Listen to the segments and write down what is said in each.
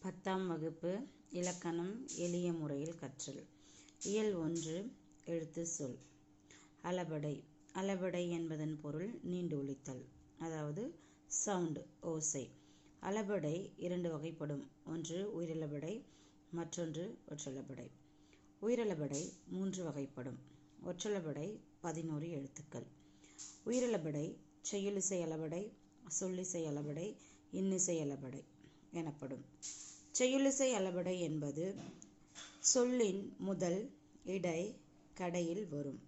10ஆம் வகுப்பு இலக்கணம் எளிய முறையில் கற்றல். இயல் 1 எழுத்து சொல். அளபடை. அளபடை என்பதன் பொருள் நீண்டு ஒலித்தல், அதாவது சவுண்ட், ஓசை. அளபடை 2 வகைப்படும். ஒன்று உயிரளபடை, மற்றொன்று ஒற்றளபடை. உயிரளபடை 3 வகைப்படும். ஒற்றளபடை 11 எழுத்துக்கள். உயிரளபடை செய்யுளிசை அளபடை, சொல்லிசை அளபடை, இன்னிசை அளபடை எனப்படும். செய்யுளிசை அளபடை என்பது சொல்லின் முதல், இடை, கடையில் வரும்.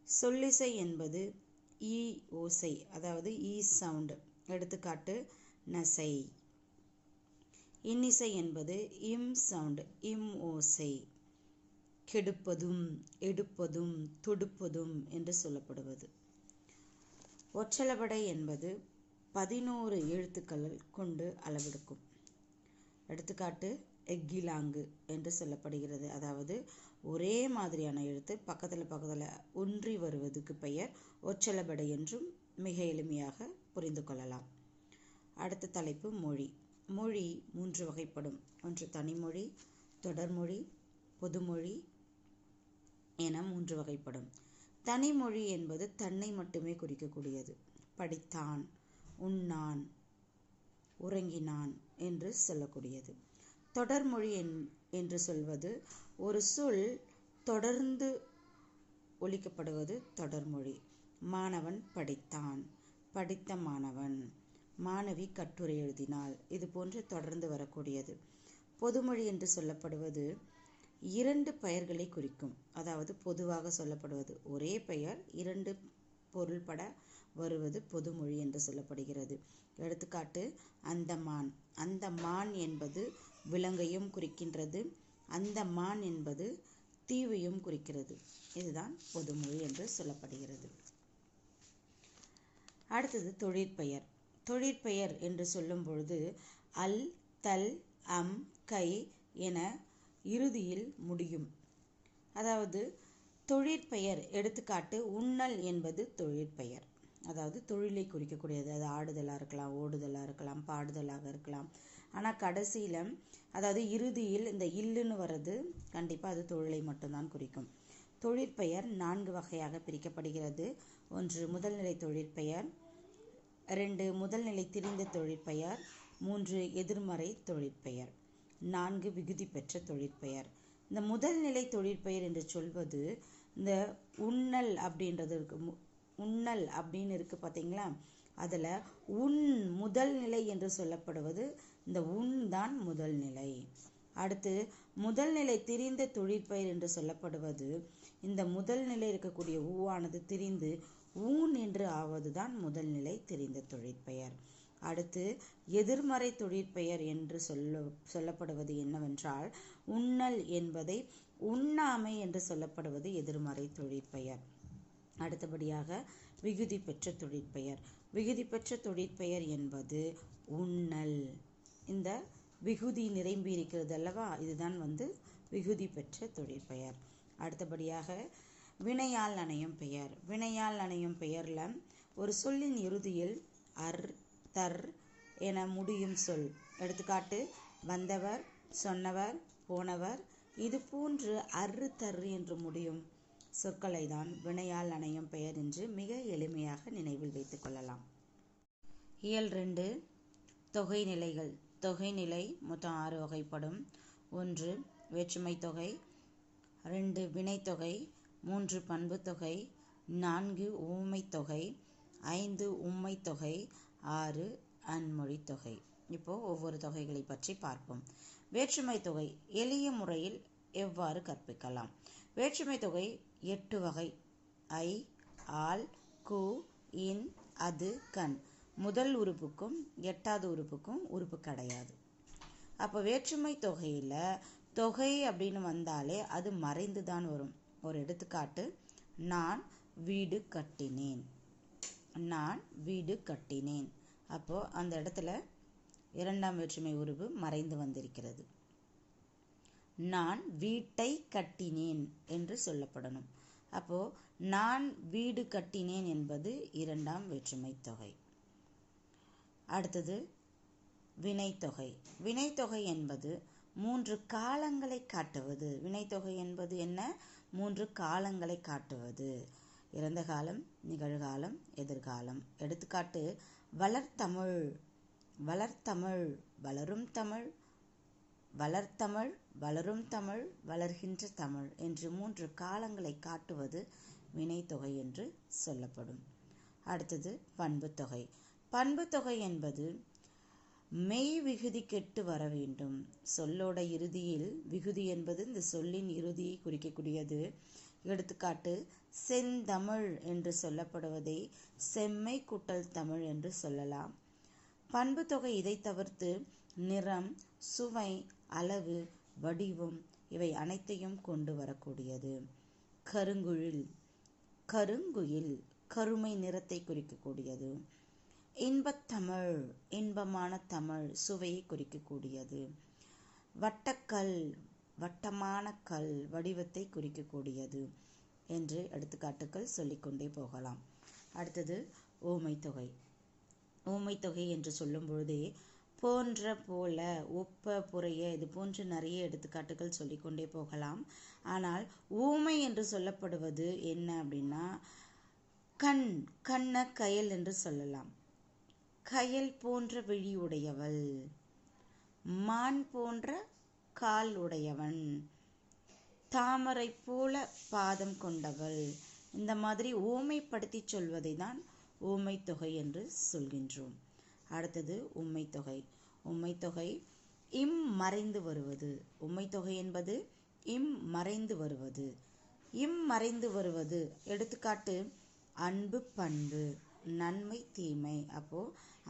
சொல்லிசை என்பது ஈ ஓசை, அதாவது ஈ சவுண்ட். எடுத்துக்காட்டு நசை. இன்னிசை என்பது இம் சவுண்ட், இம் ஓசை. கெடுப்பதும், எடுப்பதும், தொடுப்பதும் என்று சொல்லப்படுவது. ஒற்றளபடை என்பது 11 எழுத்துக்கள் கொண்டு அளவெடுக்கும். எடுத்துக்காட்டு எக்கிலாங்கு என்று சொல்லப்படுகிறது. அதாவது ஒரே மாதிரியான எழுத்து பக்கத்தில் ஒன்றி வருவதுக்கு பெயர் ஒற்றளபடை என்றும் மிக எளிமையாக புரிந்து கொள்ளலாம். அடுத்த தலைப்பு மொழி. மொழி 3 வகைப்படும். ஒன்று தனிமொழி, தொடர்மொழி, பொதுமொழி என 3 வகைப்படும். தனிமொழி என்பது தன்னை மட்டுமே குறிக்கக்கூடியது. படித்தான், உண்ணான், உறங்கினான் என்று சொல்லக்கூடியது. தொடர்மொழி என்று சொல்வது ஒரு சொல் தொடர்ந்து ஒலிக்கப்படுவது தொடர்மொழி. மாணவன் படித்தான், படித்த மாணவன். மாணவி கட்டுரை எழுதினாள். இது போன்று தொடர்ந்து வரக்கூடியது. பொதுமொழி என்று சொல்லப்படுவது 2 பெயர்களை குறிக்கும். அதாவது பொதுவாக சொல்லப்படுவது ஒரே பெயர் 2 பொருள்பட வருவது பொதுமொழி என்று சொல்லப்படுகிறது. எடுத்துக்காட்டு அந்தமான். அந்தமான் என்பது விலங்கையும் குறிக்கின்றது, அந்தமான் என்பது தீவையும் குறிக்கிறது. இதுதான் பொதுமொழி என்று சொல்லப்படுகிறது. அடுத்தது தொழிற்பெயர். தொழிற்பெயர் என்று சொல்லும் பொழுது அல், தல், அம், கை என இறுதியில் முடியும். அதாவது தொழிற்பெயர், எடுத்துக்காட்டு உண்ணல் என்பது தொழிற்பெயர். அதாவது தொழிலை குறிக்கக்கூடியது. அது ஆடுதலாக இருக்கலாம், ஓடுதலாக இருக்கலாம், பாடுதலாக இருக்கலாம். ஆனால் கடைசியில், அதாவது இறுதியில் இந்த இல்லுன்னு வர்றது கண்டிப்பாக அது தொழிலை மட்டும்தான் குறிக்கும். தொழிற்பெயர் 4 வகையாக பிரிக்கப்படுகிறது. ஒன்று முதல்நிலை தொழிற்பெயர், 2 முதல்நிலை திரிந்த தொழிற்பெயர், 3 எதிர்மறை தொழிற்பெயர், 4 விகுதி பெற்ற தொழிற்பெயர். இந்த முதல்நிலை தொழிற்பெயர் என்று சொல்வது இந்த உண்ணல் அப்படின்றது இருக்கு. உண்ணல் அப்படின்னு இருக்கு பார்த்தீங்களா, அதில் உன் முதல் நிலை என்று சொல்லப்படுவது இந்த உன் தான் முதல் நிலை. அடுத்து முதல்நிலை திரிந்த தொழிற்பெயர் என்று சொல்லப்படுவது இந்த முதல் நிலை இருக்கக்கூடிய ஊவானது திரிந்து ஊன் என்று ஆவது தான் முதல்நிலை திரிந்த தொழிற்பெயர். அடுத்து எதிர்மறை தொழிற்பெயர் என்று சொல்லப்படுவது என்னவென்றால் உண்ணல் என்பதை உண்ணாமை என்று சொல்லப்படுவது எதிர்மறை தொழிற்பெயர். அடுத்தபடியாக விகுதி பெற்ற தொழிற்பெயர். விகுதி பெற்ற தொழிற்பெயர் என்பது உண்ணல். இந்த விகுதி நிரம்பி இருக்கிறது அல்லவா, இதுதான் விகுதி பெற்ற தொழிற்பெயர். அடுத்தபடியாக வினையால் நனையும் பெயர். வினையால் நனையும் பெயர்ல ஒரு சொல்லின் இறுதியில் அர், தர் என முடியும் சொல். எடுத்துக்காட்டு வந்தவர், சொன்னவர், போனவர். இது போன்று அரு, தர் என்று முடியும் சொற்களை தான் வினையால் நனையும் பெயர் என்று மிக எளிமையாக நினைவில் வைத்துக் கொள்ளலாம். இயல் 2 தொகை நிலைகள். தொகை நிலை மொத்தம் 6 வகைப்படும். 1 வேற்றுமை தொகை, 2 வினைத்தொகை, 3 பண்பு தொகை, 4 உவமை தொகை, 5 உம்மை தொகை, 6 அன்மொழி தொகை. இப்போ ஒவ்வொரு தொகைகளை பற்றி பார்ப்போம். வேற்றுமை தொகை எளிய முறையில் எவ்வாறு கற்பிக்கலாம்? வேற்றுமை தொகை 8 வகை. ஐ, ஆல், கு, இன், அது, கண். முதல் உறுப்புக்கும் 8வது உறுப்புக்கும் உறுப்பு கிடையாது. அப்போ வேற்றுமை தொகையில் தொகை அப்படின்னு வந்தாலே அது மறைந்து தான் வரும். ஒரு எடுத்துக்காட்டு நான் வீடு கட்டினேன். நான் வீடு கட்டினேன். அப்போ அந்த இடத்துல 2ஆம் வேற்றுமை உறுப்பு மறைந்து வந்திருக்கிறது. நான் வீட்டை கட்டினேன் என்று சொல்லப்படணும். அப்போ நான் வீடு கட்டினேன் என்பது 2ஆம் வேற்றுமை தொகை. அடுத்தது வினைத்தொகை. வினைத்தொகை என்பது 3 காலங்களை காட்டுவது. வினைத்தொகை என்பது என்ன? 3 காலங்களை காட்டுவது. இறந்த காலம், நிகழ்காலம், எதிர்காலம். எடுத்துக்காட்டு: வளர்தமிழ், வளர்தமிழ், வளரும் தமிழ், வளர்தமிழ், வளரும் தமிழ், வளர்கின்ற தமிழ் என்று 3 காலங்களை காட்டுவது வினைத்தொகை என்று சொல்லப்படும். அடுத்தது பண்புத்தொகை. பண்புத்தொகை என்பது மெய் விகுதி கெட்டு வர வேண்டும். சொல்லோட இறுதியில் விகுதி என்பது இந்த சொல்லின் இறுதியை குறிக்கக்கூடியது. எடுத்துக்காட்டு: செந்தமிழ் என்று சொல்லப்படுவதை செம்மை கூட்டல் தமிழ் என்று சொல்லலாம். பண்புத்தொகை இதை தவிர்த்து நிறம், சுவை, அளவு, வடிவம் இவை அனைத்தையும் கொண்டு வரக்கூடியது. கருங்குயில், கருங்குயில் கருமை நிறத்தை குறிக்கக்கூடியது. இன்பத்தமிழ், இன்பமான தமிழ், சுவையை குறிக்கக்கூடியது. வட்டக்கல், வட்டமான கல், வடிவத்தை குறிக்கக்கூடியது என்று எடுத்துக்காட்டுகள் சொல்லிக்கொண்டே போகலாம். அடுத்தது ஓமைத்தொகை. ஓமைத்தொகை என்று சொல்லும் பொழுதே போன்ற, போல, ஒப்ப, புரைய இது போன்று நிறைய எடுத்துக்காட்டுகள் சொல்லிக்கொண்டே போகலாம். ஆனால் ஊமை என்று சொல்லப்படுவது என்ன அப்படின்னா, கண், கண்ண கயல் என்று சொல்லலாம். கயல் போன்ற விழி உடையவள், மான் போன்ற கால் உடையவன், தாமரை போல பாதம் கொண்டவள். இந்த மாதிரி ஓமைப்படுத்தி சொல்வதை தான் ஓமைத்தொகை என்று சொல்கின்றோம். அடுத்தது உம்மைத்தொகை. உம்மைத்தொகை இம் மறைந்து வருவது. உம்மைத்தொகை என்பது இம் மறைந்து வருவது. இம் மறைந்து வருவது எடுத்துக்காட்டு: அன்பு, பண்பு, நன்மை, தீமை. அப்போ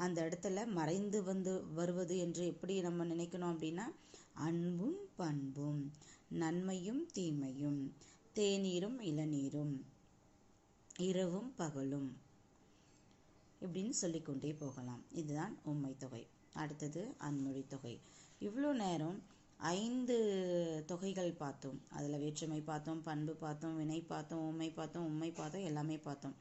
அந்த இடத்துல மறைந்து வருவது என்று எப்படி நம்ம நினைக்கணும் அப்படின்னா, அன்பும் பண்பும், நன்மையும் தீமையும், தேநீரும் இளநீரும், இரவும் பகலும் இப்படின்னு சொல்லிக்கொண்டே போகலாம். இதுதான் உம்மைத்தொகை. அடுத்தது அன்மொழித்தொகை. இவ்வளோ நேரம் 5 தொகைகள் பார்த்தோம். அதில் வேற்றுமை பார்த்தோம், பண்பு பார்த்தோம், வினை பார்த்தோம், உம்மை பார்த்தோம், உம்மை பார்த்தோம், எல்லாமே பார்த்தோம்.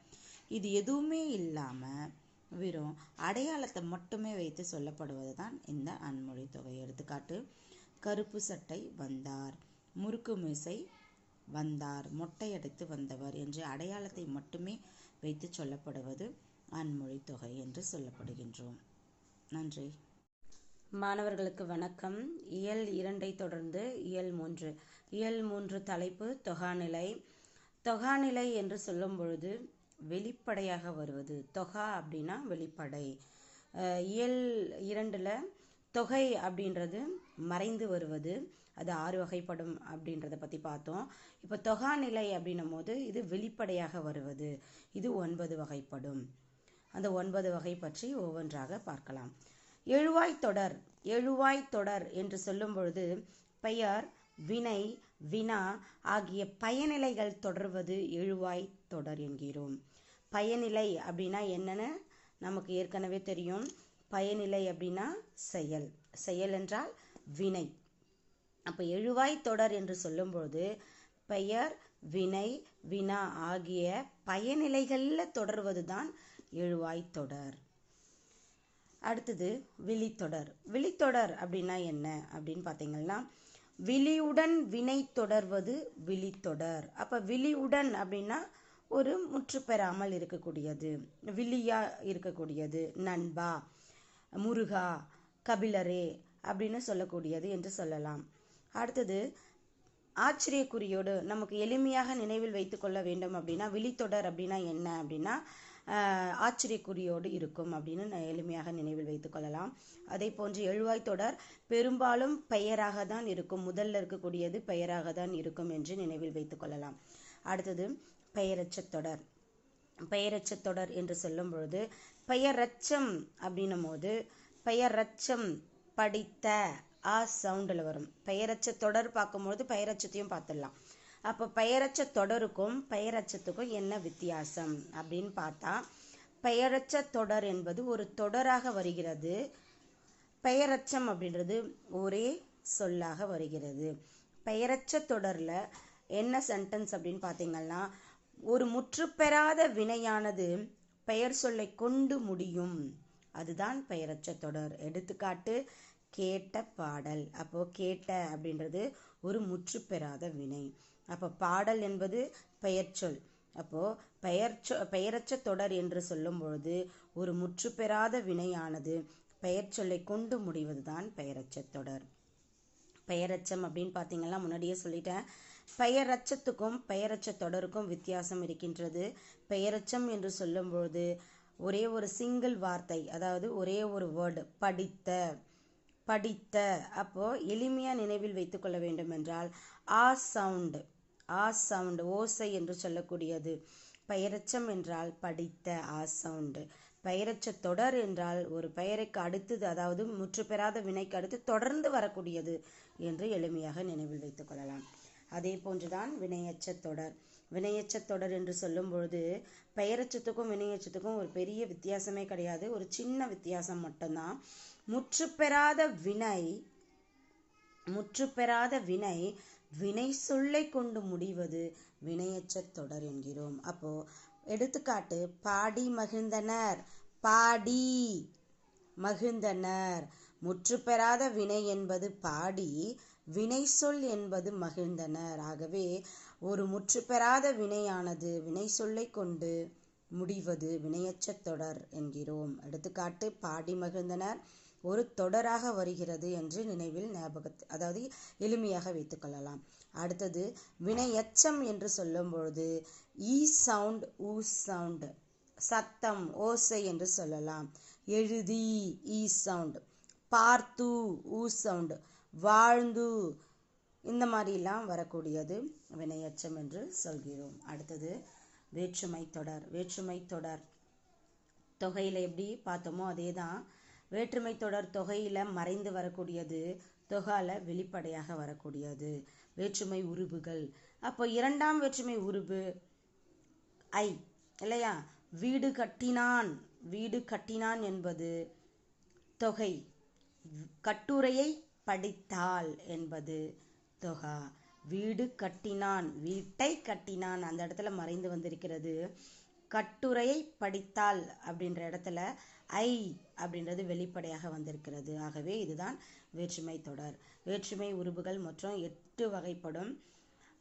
இது எதுவுமே இல்லாமல் வெறும் அடையாளத்தை மட்டுமே வைத்து சொல்லப்படுவது தான் இந்த அன்மொழித்தொகை. எடுத்துக்காட்டு: கருப்பு சட்டை வந்தார், முறுக்கு மீசை வந்தார், மொட்டையடித்து வந்தவர் என்று அடையாளத்தை மட்டுமே வைத்து சொல்லப்படுவது அன்மொழித்தொகை என்று சொல்லப்படுகின்றோம். நன்றி. மாணவர்களுக்கு வணக்கம். இயல் 2 தொடர்ந்து இயல் 3. இயல் 3 தலைப்பு தொகாநிலை. தொகாநிலை என்று சொல்லும் பொழுது வெளிப்படையாக வருவது. தொகா அப்படின்னா வெளிப்படை. இயல் 2ல் தொகை அப்படின்றது மறைந்து வருவது. அது 6 வகைப்படும் அப்படின்றத பற்றி பார்த்தோம். இப்போ தொகாநிலை அப்படின்னும் போது இது வெளிப்படையாக வருவது. இது 9 வகைப்படும். அந்த 9 வகை பற்றி ஒவ்வொன்றாக பார்க்கலாம். எழுவாய் தொடர். எழுவாய் தொடர் என்று சொல்லும் பொழுது பெயர், வினை, வினா ஆகிய பயனிலைகள் தொடர்வது எழுவாய் தொடர் என்கிறோம். பயனிலை அப்படின்னா என்னன்னு நமக்கு ஏற்கனவே தெரியும். பயனிலை அப்படின்னா செயல், செயல் என்றால் வினை. அப்போ எழுவாய் தொடர் என்று சொல்லும்பொழுது பெயர், வினை, வினா ஆகிய பயனிலைகளில் தொடர்வது தான் எழுவாய் தொடர். அடுத்தது விழித்தொடர். விழித்தொடர் அப்படின்னா என்ன அப்படின்னு பார்த்தீங்கன்னா, விழியுடன் வினை தொடர்வது விழித்தொடர். அப்போ விழியுடன் அப்படின்னா ஒரு முற்று பெறாமல் இருக்கக்கூடியது, விழியா இருக்கக்கூடியது, நண்பா, முருகா, கபிலரே அப்படின்னு சொல்லக்கூடியது என்று சொல்லலாம். அடுத்தது ஆச்சரியக்குறியோடு நமக்கு எளிமையாக நினைவில் வைத்து கொள்ள வேண்டும் அப்படின்னா, விழித்தொடர் அப்படின்னா என்ன அப்படின்னா ஆச்சரியக்குறியோடு இருக்கும் அப்படின்னு எளிமையாக நினைவில் வைத்து கொள்ளலாம். அதே போன்று எழுவாய் தொடர் பெரும்பாலும் பெயராக தான் இருக்கும். முதல்ல இருக்கக்கூடியது பெயராக தான் இருக்கும் என்று நினைவில் வைத்து கொள்ளலாம். அடுத்தது பெயரச்ச தொடர். பெயரச்ச தொடர் என்று சொல்லும் பொழுது பெயரச்சம் அப்படின்னும் போது பெயரச்சம் படித்த சவுண்டில் வரும். பெயரச்ச தொடர் பார்க்கும்பொழுது பெயரச்சத்தையும் பார்த்துடலாம். அப்போ பெயரச்ச தொடருக்கும் பெயரச்சத்துக்கும் என்ன வித்தியாசம் அப்படின்னு பார்த்தா, பெயரச்ச தொடர் என்பது ஒரு தொடராக வருகிறது. பெயரச்சம் அப்படின்றது ஒரே சொல்லாக வருகிறது. பெயரச்ச தொடரில் என்ன சென்டென்ஸ் அப்படின்னு பார்த்தீங்கன்னா, ஒரு முற்றுப்பெறாத வினையானது பெயர் சொல்லை கொண்டு முடியும் அதுதான் பெயரச்ச தொடர். எடுத்துக்காட்டு கேட்ட பாடல். அப்போ கேட்ட அப்படின்றது ஒரு முற்று பெறாத வினை. அப்போ பாடல் என்பது பெயர்ச்சொல். அப்போ பெயரச்ச தொடர் என்று சொல்லும் பொழுது ஒரு முற்று பெறாத வினையானது பெயர் சொல்லை கொண்டு முடிவதுதான் பெயரச்ச தொடர். பெயரச்சம் அப்படின்னு பார்த்தீங்கன்னா முன்னாடியே சொல்லிட்டேன். பெயரச்சத்துக்கும் பெயரச்ச தொடருக்கும் வித்தியாசம் இருக்கின்றது. பெயரச்சம் என்று சொல்லும்பொழுது ஒரே ஒரு சிங்கிள் வார்த்தை, அதாவது ஒரே ஒரு வேர்டு, படித்த படித்த. அப்போ எளிமையா நினைவில் வைத்துக் கொள்ள வேண்டும் என்றால் ஆ சவுண்ட் ஓசை என்று சொல்லக்கூடியது. பெயரச்சம் என்றால் படித்த ஆ சவுண்ட். பெயரச்ச தொடர் என்றால் ஒரு பெயருக்கு அடுத்தது, அதாவது முற்று பெறாத வினைக்கு அடுத்து தொடர்ந்து வரக்கூடியது என்று எளிமையாக நினைவில் வைத்துக் கொள்ளலாம். அதே போன்றுதான் வினையச்ச தொடர். வினையச்ச தொடர் என்று சொல்லும் பொழுது பெயரச்சத்துக்கும் வினையச்சத்துக்கும் ஒரு பெரிய வித்தியாசமே கிடையாது. ஒரு சின்ன வித்தியாசம் மட்டும்தான். முற்று பெறாத வினை வினை சொல்லை கொண்டு முடிவது வினையச்ச தொடர் என்கிறோம். அப்போ எடுத்துக்காட்டு பாடி மகிழ்ந்தனர். பாடி மகிழ்ந்தனர். முற்று பெறாத வினை என்பது பாடி, வினை சொல் என்பது மகிழ்ந்தனர். ஆகவே ஒரு முற்று பெறாத வினையானது வினை சொல்லை கொண்டு முடிவது வினையச்ச தொடர் என்கிறோம். எடுத்துக்காட்டு பாடி மகிழ்ந்தனர் ஒரு தொடராக வருகிறது என்று நினைவில் அதாவது எளிமையாக வைத்துக் கொள்ளலாம். அடுத்தது வினையச்சம் என்று சொல்லும் பொழுது ஈ சவுண்ட் ஊ சவுண்ட், சத்தம் ஓசை என்று சொல்லலாம். எழுதி ஈ சவுண்ட், பார்த்து ஊ சவுண்ட், வாழ்ந்து, இந்த மாதிரிலாம் வரக்கூடியது வினையச்சம் என்று சொல்கிறோம். அடுத்தது வேற்றுமை தொடர். வேற்றுமை தொடர் தொகையில எப்படி பார்த்தோமோ அதே தான். வேற்றுமை தொடர் தொகையில மறைந்து வரக்கூடியது, தொகால வெளிப்படையாக வரக்கூடியது. வேற்றுமை உருபுகள். அப்போ இரண்டாம் வேற்றுமை உருபு ஐ இல்லையா? வீடு கட்டினான். வீடு கட்டினான் என்பது தொகை. கட்டுரையை படித்தாள் என்பது தொகா. வீடு கட்டினான், வீட்டை கட்டினான், அந்த இடத்துல மறைந்து வந்திருக்கிறது. கட்டுரையை படித்தாள் அப்படின்ற இடத்துல ஐ அப்படின்றது வெளிப்படையாக வந்திருக்கிறது. ஆகவே இதுதான் வேற்றுமை தொடர். வேற்றுமை உருபுகள் மொத்தம் 8 வகைப்படும்.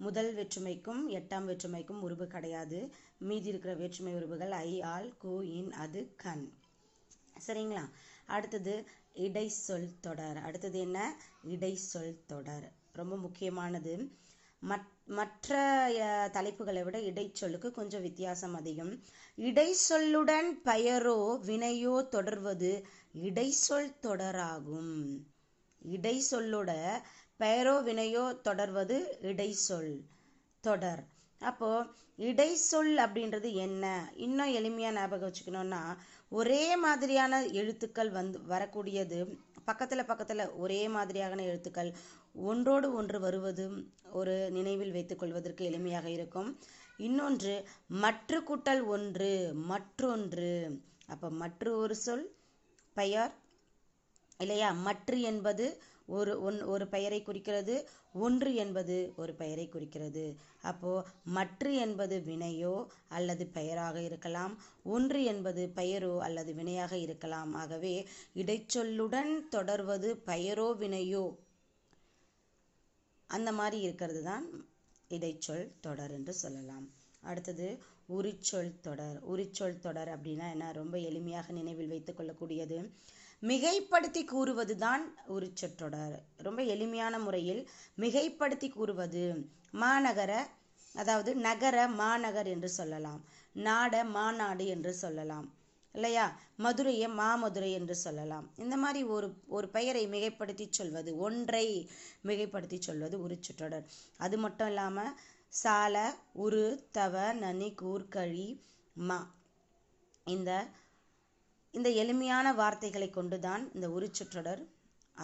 முதல் வேற்றுமைக்கும் 8ஆம் வேற்றுமைக்கும் உருபு கிடையாது. மீதி இருக்கிற வேற்றுமை உருபுகள் ஐ, ஆல், கு, இன், அது, கண். சரிங்களா? அடுத்தது இடை சொல் தொடர். அடுத்தது என்ன? இடை சொல் தொடர் ரொம்ப முக்கியமானது. மற்ற தலைப்புகளை விட இடைச்சொல்லுக்கு கொஞ்சம் வித்தியாசம் அதிகம். இடைச்சொல்லுடன் பெயரோ வினையோ தொடர்வது இடைச்சொல் தொடராகும். இடைச்சொல்லோட பெயரோ வினையோ தொடர்வது இடைச்சொல் தொடர். அப்போ இடைச்சொல் அப்படின்றது என்ன? இன்னும் எளிமையா ஞாபகம் வச்சுக்கணும்னா, ஒரே மாதிரியான எழுத்துக்கள் வரக்கூடியது, பக்கத்துல ஒரே மாதிரியான எழுத்துக்கள் ஒன்றோடு ஒன்று வருவதும் ஒரு நினைவில் வைத்துக் கொள்வதற்கு எளிமையாக இருக்கும். இன்னொன்று மற்று கூட்டல் ஒன்று, மற்றொன்று. அப்ப மற்ற ஒரு சொல் பெயர் இல்லையா? மற்று என்பது ஒரு பெயரை குறிக்கிறது, ஒன்று என்பது ஒரு பெயரை குறிக்கிறது. அப்போ மற்று என்பது வினையோ அல்லது பெயராக இருக்கலாம், ஒன்று என்பது பெயரோ அல்லது வினையாக இருக்கலாம். ஆகவே இடைச்சொல்லுடன் தொடர்வது பெயரோ வினையோ அந்த மாதிரி இருக்கிறது தான் இடைச்சொல் தொடர் என்று சொல்லலாம். அடுத்தது உரிச்சொல் தொடர். உரிச்சொல் தொடர் அப்படின்னா என்ன? ரொம்ப எளிமையாக நினைவில் வைத்துக் கொள்ளக்கூடியது. மிகைப்படுத்தி கூறுவது தான் உரிச்சொற்றொடர். ரொம்ப எளிமையான முறையில் மிகைப்படுத்தி கூறுவது. மாநகர, அதாவது நகர மாநகர் என்று சொல்லலாம். நாட மாநாடு என்று சொல்லலாம் இல்லையா? மதுரையை மாமதுரை என்று சொல்லலாம். இந்த மாதிரி ஒரு பெயரை மிகைப்படுத்தி சொல்வது, ஒன்றை மிகைப்படுத்தி சொல்வது உரிச்சொற்றொடர். அது மட்டும் இல்லாம சால, உரு, தவ, நனி, கூர், கழி, மா, இந்த எளிமையான வார்த்தைகளை கொண்டுதான் இந்த உரிச்சொற்றொடர்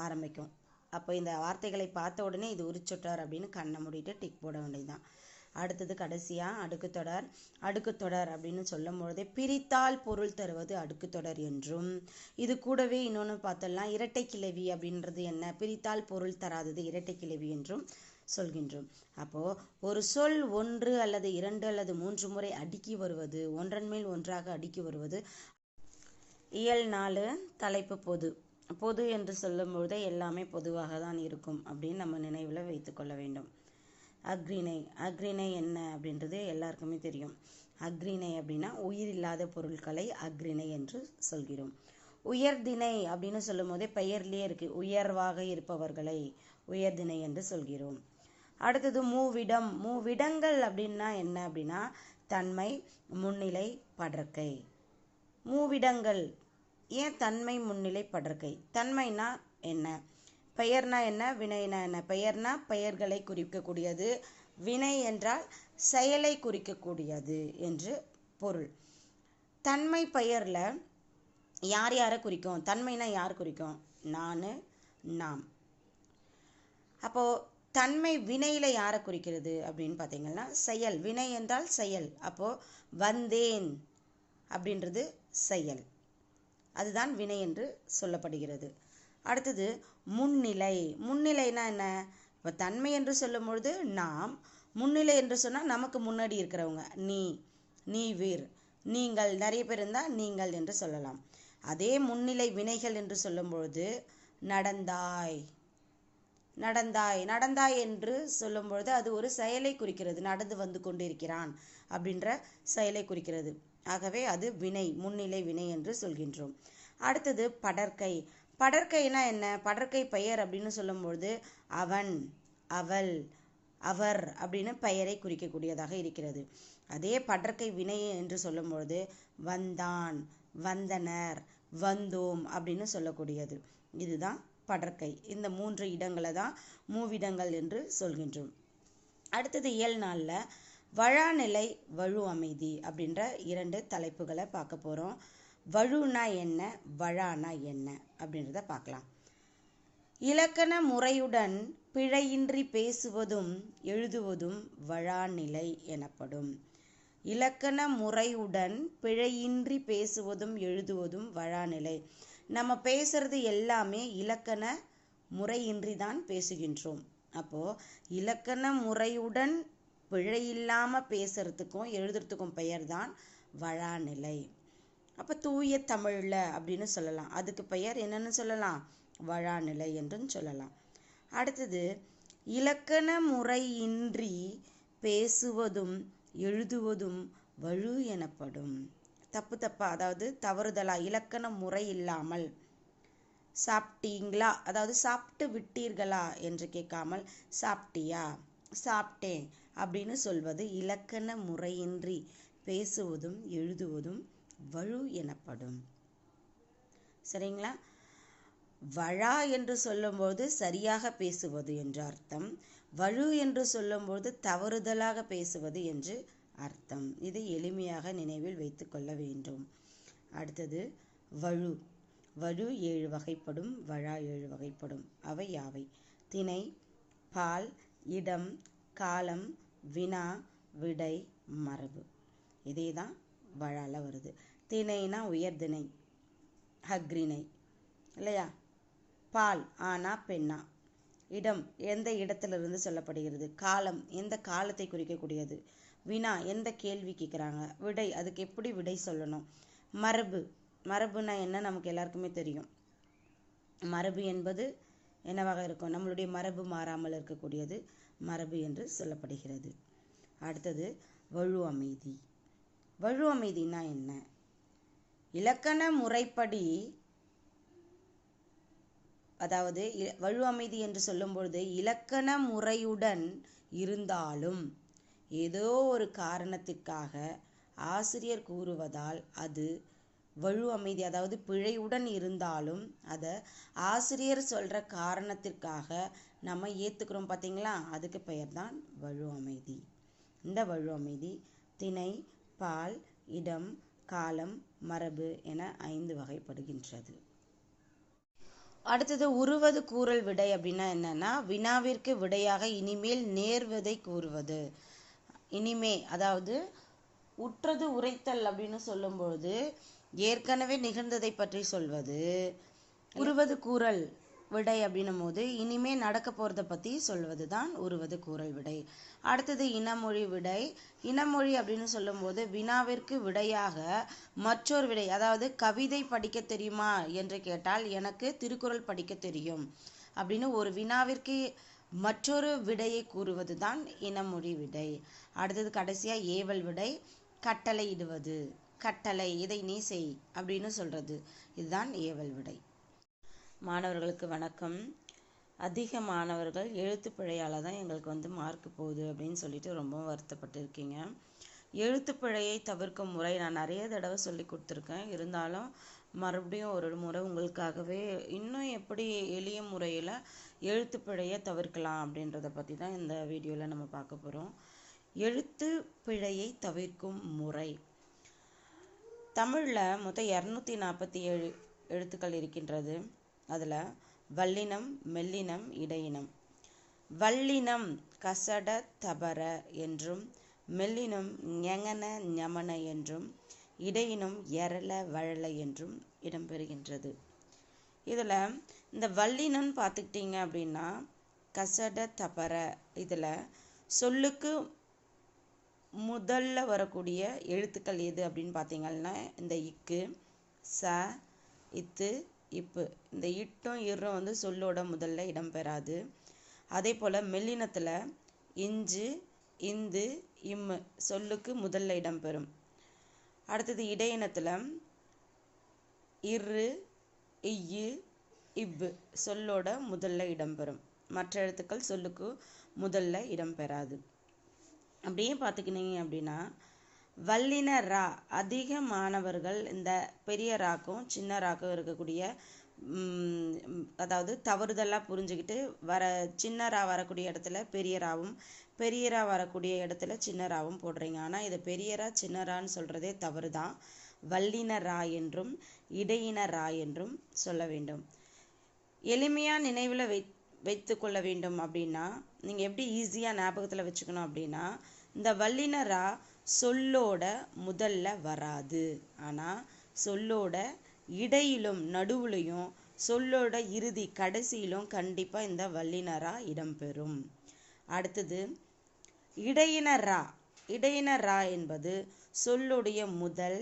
ஆரம்பிக்கும். அப்போ இந்த வார்த்தைகளை பார்த்த உடனே இது உரிச்சொற்றொடர் அப்படின்னு கண்ணை மூடிட்டு டிக் போட வேண்டியதுதான். அடுத்தது கடைசியா அடுக்குத்தொடர். அடுக்குத்தொடர் அப்படின்னு சொல்லும் பொழுதே பிரித்தால் பொருள் தருவது அடுக்குத்தொடர் என்றும், இது கூடவே இன்னொன்று பார்த்தோம்னா இரட்டை கிளவி அப்படின்றது என்ன? பிரித்தால் பொருள் தராதது இரட்டை கிளவி என்றும் சொல்கின்றோம். அப்போ ஒரு சொல் ஒன்று அல்லது இரண்டு அல்லது மூன்று முறை அடுக்கி வருவது, ஒன்றன் மேல் ஒன்றாக அடுக்கி வருவது இயல் 4 தலைப்பு பொது. பொது என்று சொல்லும்பொழுது எல்லாமே பொதுவாக தான் இருக்கும் அப்படின்னு நம்ம நினைவில் வைத்துக்கொள்ள வேண்டும். அக்ரிணை. அக்ரிணை என்ன அப்படின்றது எல்லாருக்குமே தெரியும். அக்ரிணை அப்படின்னா உயிரில்லாத பொருட்களை அக்ரிணை என்று சொல்கிறோம். உயர்திணை அப்படின்னு சொல்லும் போதே பெயர்லேயே இருக்கு, உயர்வாக இருப்பவர்களை உயர்திணை என்று சொல்கிறோம். அடுத்தது மூவிடம். மூவிடங்கள் அப்படின்னா என்ன அப்படின்னா தன்மை, முன்னிலை, படர்க்கை. மூவிடங்கள். ஏன் தன்மை, முன்னிலை, படர்க்கை? தன்மைனா என்ன? பெயர்னா என்ன? வினைனா என்ன? பெயர்னா பெயர்களை குறிக்கக்கூடியது, வினை என்றால் செயலை குறிக்கக்கூடியது என்று பொருள். தன்மை பெயர்ல யார் யாரை குறிக்கும்? தன்மைனா யார் குறிக்கும்? நான், நாம். அப்போ தன்மை வினையில யாரை குறிக்கிறது அப்படின்னு பார்த்தீங்கன்னா செயல். வினை என்றால் செயல். அப்போ வந்தேன் அப்படின்றது செயல், அதுதான் வினை என்று சொல்லப்படுகிறது. அடுத்தது முன்னிலை. முன்னிலைனா என்ன? இப்போ தன்மை என்று சொல்லும் பொழுது நாம், முன்னிலை என்று சொன்னால் நமக்கு முன்னாடி இருக்கிறவங்க. நீ, நீ வீர், நீங்கள், நிறைய பேர் இருந்தால் நீங்கள் என்று சொல்லலாம். அதே முன்னிலை வினைகள் என்று சொல்லும் பொழுது நடந்தாய், நடந்தாய், நடந்தாய் என்று சொல்லும் பொழுது அது ஒரு செயலை குறிக்கிறது. நடந்து வந்து கொண்டிருக்கிறான் அப்படின்ற செயலை குறிக்கிறது. ஆகவே அது வினை, முன்னிலை வினை என்று சொல்கின்றோம். அடுத்தது படர்க்கை. படர்க்கைனா என்ன? படர்க்கை பெயர் அப்படின்னு சொல்லும்பொழுது அவன், அவள், அவர் அப்படின்னு பெயரை குறிக்கக்கூடியதாக இருக்கிறது. அதே படர்க்கை வினை என்று சொல்லும்பொழுது வந்தான், வந்தனர், வந்தோம் அப்படின்னு சொல்லக்கூடியது. இதுதான் படர்க்கை. இந்த 3 இடங்களை தான் மூவிடங்கள் என்று சொல்கின்றோம். அடுத்தது இயல் 4 வழாநிலை, வழு அமைதி அப்படின்ற 2 தலைப்புகளை பார்க்க போகிறோம். வழுனா என்ன, வழானா என்ன அப்படின்றத பார்க்கலாம். இலக்கண முறையுடன் பிழையின்றி பேசுவதும் எழுதுவதும் வழாநிலை எனப்படும். இலக்கண முறையுடன் பிழையின்றி பேசுவதும் எழுதுவதும் வழாநிலை. நம்ம பேசுறது எல்லாமே இலக்கண முறையின்றி தான் பேசுகின்றோம். அப்போ இலக்கண முறையுடன் பிழை இல்லாமல் பேசுறதுக்கும் எழுதுறதுக்கும் பெயர் தான் வழாநிலை. அப்போ தூய தமிழ்ல அப்படின்னு சொல்லலாம். அதுக்கு பெயர் என்னன்னு சொல்லலாம்? வழாநிலை என்றும் சொல்லலாம். அடுத்தது இலக்கண முறையின்றி பேசுவதும் எழுதுவதும் வழு எனப்படும். தப்பு தப்பா, அதாவது தவறுதலா, இலக்கண முறை இல்லாமல் சாப்பிட்டீங்களா, அதாவது சாப்பிட்டு விட்டீர்களா என்று கேட்காமல் சாப்பிட்டியா, சாப்பிட்டேன் அப்படின்னு சொல்வது இலக்கண முறையின்றி பேசுவதும் எழுதுவதும் வழு எனப்படும். சரிங்களா? வழா என்று சொல்லும்போது சரியாக பேசுவது என்று அர்த்தம். வழு என்று சொல்லும்போது தவறுதலாக பேசுவது என்று அர்த்தம். இதை எளிமையாக நினைவில் வைத்து கொள்ள வேண்டும். அடுத்தது வழு. வழு 7 வகைப்படும், வழா 7 வகைப்படும். அவை யாவை? திணை, பால், இடம், காலம், வினா, விடை, மரபு. இதே தான் வழால வருது. திணைனா உயர்திணை, அக்ரிணை இல்லையா? பால் ஆனா பெண்ணா. இடம் எந்த இடத்திலிருந்து சொல்லப்படுகிறது. காலம் எந்த காலத்தை குறிக்கக்கூடியது. வினா எந்த கேள்வி கேட்குறாங்க. விடை அதுக்கு எப்படி விடை சொல்லணும். மரபு, மரபுனா என்ன நமக்கு எல்லாருக்குமே தெரியும். மரபு என்பது என்னவாக இருக்கும்? நம்மளுடைய மரபு மாறாமல் இருக்கக்கூடியது மரபு என்று சொல்லப்படுகிறது. அடுத்தது வழு அமைதி. வழு அமைதினா என்ன? இலக்கண முறைப்படி, அதாவது வழு அமைதி என்று சொல்லும் பொழுது இலக்கண முறையுடன் இருந்தாலும் ஏதோ ஒரு காரணத்திற்காக ஆசிரியர் கூறுவதால் அது வழு அமைதி. அதாவது பிழையுடன் இருந்தாலும் அதை ஆசிரியர் சொல்ற காரணத்திற்காக நம்ம ஏத்துக்கிறோம் பார்த்தீங்களா, அதுக்கு பெயர் தான் வழு அமைதி. இந்த வழு அமைதி திணை, பால், இடம், காலம், மரபு என 5 வகைப்படுகின்றது. அடுத்தது உருவது கூறல் விடை அப்படின்னா என்னன்னா வினாவிற்கு விடையாக இனிமேல் நேர்வதை கூறுவது. இனிமே, அதாவது உற்றது உரைத்தல் அப்படின்னு சொல்லும்பொழுது ஏற்கனவே நிகழ்ந்ததை பற்றி சொல்வது. உருவது கூறல், விடை அப்படின்னும் போது இனிமே நடக்க போகிறத பற்றி சொல்வது தான் உருவது கூறல் விடை. அடுத்தது இனமொழி விடை. இனமொழி அப்படின்னு சொல்லும்போது வினாவிற்கு விடையாக மற்றொரு விடை, அதாவது கவிதை படிக்க தெரியுமா என்று கேட்டால் எனக்கு திருக்குறள் படிக்க தெரியும் அப்படின்னு ஒரு வினாவிற்கு மற்றொரு விடையை கூறுவது தான் இனமொழி விடை. அடுத்தது கடைசியாக ஏவல் விடை. கட்டளை இடுவது, கட்டளை இதை நீ செய் அப்படின்னு சொல்கிறது, இதுதான் ஏவல் விடை. மாணவர்களுக்கு வணக்கம். அதிக மாணவர்கள் எழுத்துப்பிழையால் தான் எங்களுக்கு மார்க் போகுது அப்படின்னு சொல்லிட்டு ரொம்ப வருத்தப்பட்டு இருக்கீங்க. எழுத்துப்பிழையை தவிர்க்கும் முறை நான் நிறைய தடவை சொல்லி கொடுத்துருக்கேன். இருந்தாலும் மறுபடியும் ஒரு முறை உங்களுக்காகவே இன்னும் எப்படி எளிய முறையில் எழுத்துப்பிழையை தவிர்க்கலாம் அப்படின்றத பற்றி தான் இந்த வீடியோவில் நம்ம பார்க்க போகிறோம். எழுத்துப்பிழையை தவிர்க்கும் முறை. தமிழில் மொத்தம் 247 எழுத்துக்கள் இருக்கின்றது. அதில் வல்லினம், மெல்லினம், இடையினம். வல்லினம் கசட தபர என்றும், மெல்லினம் ஞெங்கன ஞமன என்றும், இடையினம் எரள வழல என்றும் இடம்பெறுகின்றது. இதில் இந்த வல்லினம் பார்த்துக்கிட்டிங்க அப்படின்னா கசட தபர, இதில் சொல்லுக்கு முதல்ல வரக்கூடிய எழுத்துக்கள் எது அப்படின்னு பார்த்தீங்கன்னா இந்த இக்கு, ச, இத்து, இப்பு. இந்த இட்டும் இரும் சொல்லோட முதல்ல இடம்பெறாது. அதே போல் மெல்லினத்தில் இஞ்சு, இந்து, இம்மு சொல்லுக்கு முதல்ல இடம்பெறும். அடுத்தது இடையினத்தில் இரு, இய்யு, இப்பு சொல்லோட முதல்ல இடம்பெறும். மற்ற எழுத்துக்கள் சொல்லுக்கு முதல்ல இடம்பெறாது. அப்படியே பார்த்துக்கினீங்க அப்படின்னா வல்லின ரா, அதிக மாணவர்கள் இந்த பெரிய ராக்கும் சின்ன ராக்கும் இருக்கக்கூடிய அதாவது தவறுதலாக புரிஞ்சுக்கிட்டு சின்ன ரா வரக்கூடிய இடத்துல பெரிய ராவும், பெரிய ரா வரக்கூடிய இடத்துல சின்ன ராவும் போடுறீங்க. ஆனால் இது பெரிய ரா சின்ன ரான்னு சொல்கிறதே தவறு தான். வல்லின ரா என்றும் இடையின ரா என்றும் சொல்ல வேண்டும். எளிமையாக நினைவில் வைத்து கொள்ள வேண்டும் அப்படின்னா நீங்கள் எப்படி ஈஸியாக ஞாபகத்தில் வச்சுக்கணும் அப்படின்னா, இந்த வல்லின ரா சொல்லோட முதல்ல வராது. ஆனால் சொல்லோட இடையிலும் நடுவுலையும் சொல்லோட இறுதி கடைசியிலும் கண்டிப்பாக இந்த வல்லின ரா இடம்பெறும். அடுத்தது இடையின ரா. இடையின ரா என்பது சொல்லுடைய முதல்,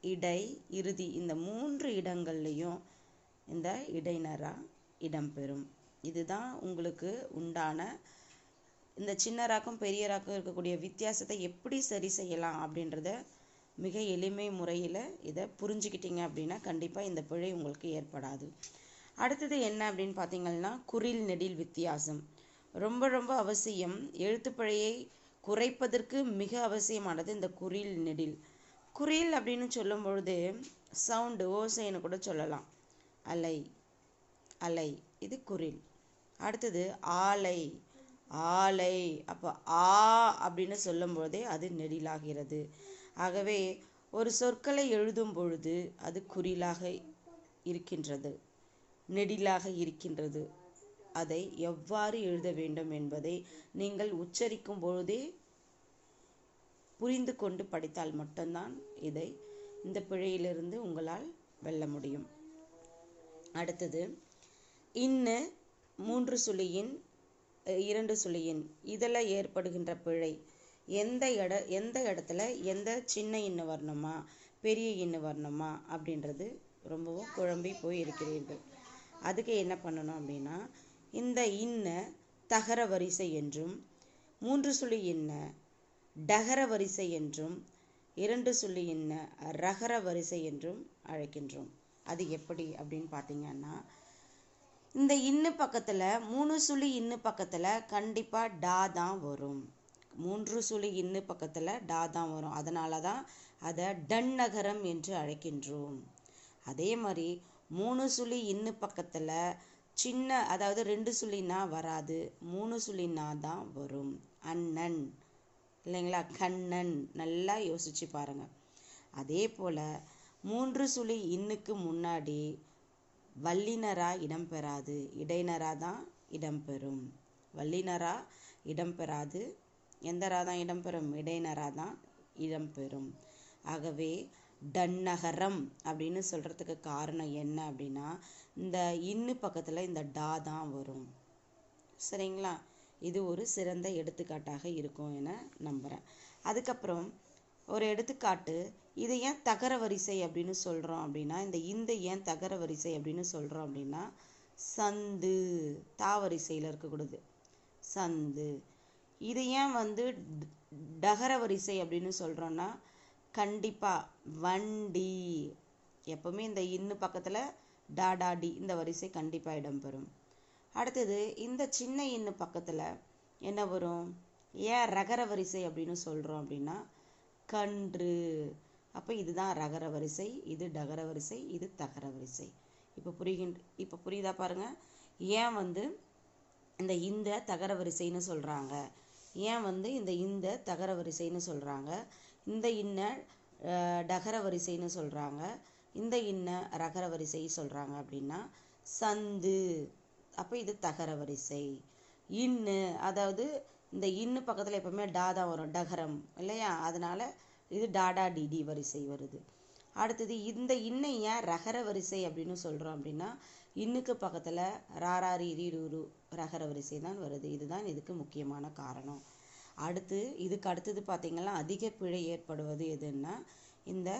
இடை, இறுதி இந்த 3 இடங்கள்லையும் இந்த இடையின ரா இடம்பெறும். இதுதான் உங்களுக்கு உண்டான இந்த சின்ன ராக்கும் பெரிய ராக்கும் இருக்கக்கூடிய வித்தியாசத்தை எப்படி சரி செய்யலாம் அப்படின்றத மிக எளிமை முறையில் இதை புரிஞ்சுக்கிட்டீங்க அப்படின்னா கண்டிப்பாக இந்த பிழை உங்களுக்கு ஏற்படாது. அடுத்தது என்ன அப்படின்னு பார்த்தீங்கன்னா குறில் நெடில் வித்தியாசம் ரொம்ப ரொம்ப அவசியம். எழுத்துப்பிழையை குறைப்பதற்கு மிக அவசியமானது இந்த குறில் நெடில். குறில் அப்படின்னு சொல்லும் பொழுது சவுண்டு, ஓசைன்னு கூட சொல்லலாம். அலை, அலை இது குறில். அடுத்தது ஆலை, ஆலை. அப்போ ஆ அப்படின்னு சொல்லும் பொழுதே அது நெடிலாகிறது. ஆகவே ஒரு சொற்களை எழுதும் பொழுது அது குறிலாக இருக்கின்றது, நெடிலாக இருக்கின்றது. அதை எவ்வாறு எழுத வேண்டும் என்பதை நீங்கள் உச்சரிக்கும் பொழுதே புரிந்து கொண்டு படித்தால் மட்டும்தான் இந்த பிழையிலிருந்து உங்களால் வெல்ல முடியும். அடுத்தது இன்னு 3 சுழியின் 2 சுழியின் இதில் ஏற்படுகின்ற பிழை. எந்த இடத்துல எந்த சின்ன இன்னு வரணுமா பெரிய இன்னு வரணுமா அப்படின்றது ரொம்பவும் குழம்பி போய் இருக்கிறீர்கள். அதுக்கு என்ன பண்ணணும் அப்படின்னா இந்த இன்ன தகர வரிசை என்றும், 3 சுழி இன்ன டகர வரிசை என்றும், 2 சுழி இன்ன ரகர வரிசை என்றும் அழைக்கின்றோம். அது எப்படி அப்படின்னு பார்த்தீங்கன்னா இந்த இன்னு பக்கத்தில் 3 சுழி இன்னு பக்கத்தில் கண்டிப்பாக டா தான் வரும். 3 சுழி இன்னு பக்கத்தில் டா தான் வரும். அதனால தான் அதை டன்னகரம் என்று அழைக்கின்றோம். அதே மாதிரி 3 சுழி இன்னு பக்கத்தில் சின்ன, அதாவது 2 சுழினா வராது, 3 சுழினா தான் வரும். அண்ணன் இல்லைங்களா, கண்ணன். நல்லா யோசிச்சு பாருங்க. அதே போல் 3 சுழி இன்னுக்கு முன்னாடி வல்லினரா இடம்பெறாது, இடைநரா தான் இடம்பெறும். வல்லினரா இடம்பெறாது, எந்த ரா தான் இடம்பெறும், இடைநரா தான் இடம்பெறும். ஆகவே டன்னகரம் அப்படின்னு சொல்கிறதுக்கு காரணம் என்ன அப்படின்னா இந்த இன்னு பக்கத்தில் இந்த டா தான் வரும். சரிங்களா? இது ஒரு சிறந்த எடுத்துக்காட்டாக இருக்கும் என நம்புகிறேன். அதுக்கப்புறம் ஒரு எடுத்துக்காட்டு, இதை ஏன் தகர வரிசை அப்படின்னு சொல்கிறோம் அப்படின்னா, இந்த ஏன் தகர வரிசை அப்படின்னு சொல்கிறோம் அப்படின்னா, சந்து தாவரிசையில் இருக்கக்கூடாது சந்து. இது ஏன் டகர வரிசை அப்படின்னு சொல்கிறோன்னா, கண்டிப்பாக வண்டி எப்பவுமே இந்த இன்னு பக்கத்தில் டாடாடி இந்த வரிசை கண்டிப்பாக இடம்பெறும். அடுத்தது இந்த சின்ன இன்னு பக்கத்தில் என்ன வரும்? ஏன் ரகர வரிசை அப்படின்னு சொல்கிறோம் அப்படின்னா, கன்று. அப்போ இதுதான் ரகர வரிசை, இது டகர வரிசை, இது தகர வரிசை. இப்போ புரியுதா பாருங்க? ஏன் இந்த தகர வரிசைன்னு சொல்கிறாங்க, ஏன் இந்த தகர வரிசைன்னு சொல்கிறாங்க, இந்த இன்ன டகர வரிசைன்னு சொல்கிறாங்க, இந்த இன்ன ரகர வரிசை சொல்கிறாங்க அப்படின்னா, சந்து. அப்போ இது தகர வரிசை. இன்னு, அதாவது இந்த இன்னு பக்கத்தில் எப்பவுமே டா தான் வரும், டகரம் இல்லையா? அதனால இது டாடா டிடி வரிசை வருது. அடுத்தது இந்த இன்னை ஏன் ரகர வரிசை அப்படின்னு சொல்கிறோம் அப்படின்னா, இன்னுக்கு பக்கத்தில் ராரா ரீரி ரூரு ரகர வரிசை தான் வருது. இதுதான் இதுக்கு முக்கியமான காரணம். இதுக்கு அடுத்தது பார்த்தீங்கன்னா, அதிக பிழை ஏற்படுவது எதுன்னா, இந்த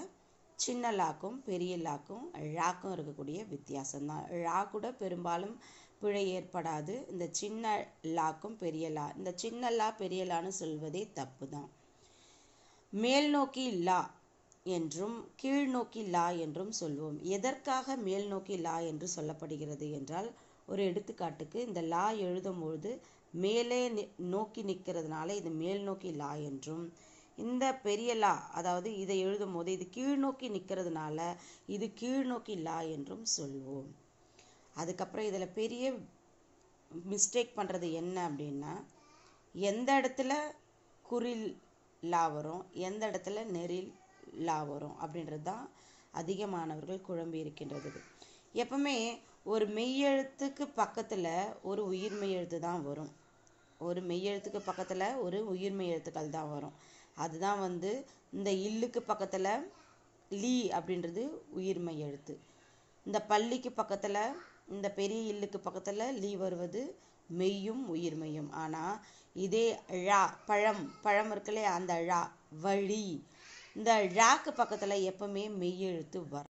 சின்ன லாக்கும் பெரிய லாக்கும் ழாக்கும் இருக்கக்கூடிய வித்தியாசம்தான். ழா கூட பெரும்பாலும் பிழை ஏற்படாது. இந்த சின்ன லாக்கும் பெரிய லா, இந்த சின்ன லா பெரிய லான்னு சொல்வதே தப்பு தான். மேல் நோக்கி லா என்றும் கீழ் நோக்கி லா என்றும் சொல்வோம். எதற்காக மேல் நோக்கி லா என்று சொல்லப்படுகிறது என்றால், ஒரு எடுத்துக்காட்டுக்கு இந்த லா எழுதும் பொழுது மேலே நோக்கி நிற்கிறதுனால இது மேல் நோக்கி லா என்றும், இந்த பெரிய லா அதாவது இதை எழுதும் போது இது கீழ் நோக்கி நிற்கிறதுனால இது கீழ் நோக்கி லா என்றும் சொல்வோம். அதுக்கப்புறம் இதில் பெரிய மிஸ்டேக் பண்ணுறது என்ன அப்படின்னா, எந்த இடத்துல குறில் லா வரும், எந்த இடத்துல நெறில் லா வரும் அப்படின்றது தான் அதிக மாணவர்கள் குழம்பி இருக்கின்றது. எப்பவுமே ஒரு மெய்யெழுத்துக்கு பக்கத்தில் ஒரு உயிர்மெய் எழுத்து தான் வரும். ஒரு மெய்யெழுத்துக்கு பக்கத்தில் ஒரு உயிர்மெய் எழுத்துக்கள் தான் வரும். அதுதான் இந்த இல்லுக்கு பக்கத்தில் லீ அப்படின்றது உயிர்மெய் எழுத்து. இந்த பள்ளிக்கு பக்கத்தில் இந்த பெரிய இல்லுக்கு பக்கத்தில் லீ வருவது மெய்யும் உயிர்மெய்யும். ஆனால் இதே ழா, பழம் இருக்குல்லையா, அந்த ழா, வழி, இந்த ழாக்கு பக்கத்தில் எப்பவுமே மெய் எழுத்து வரும்.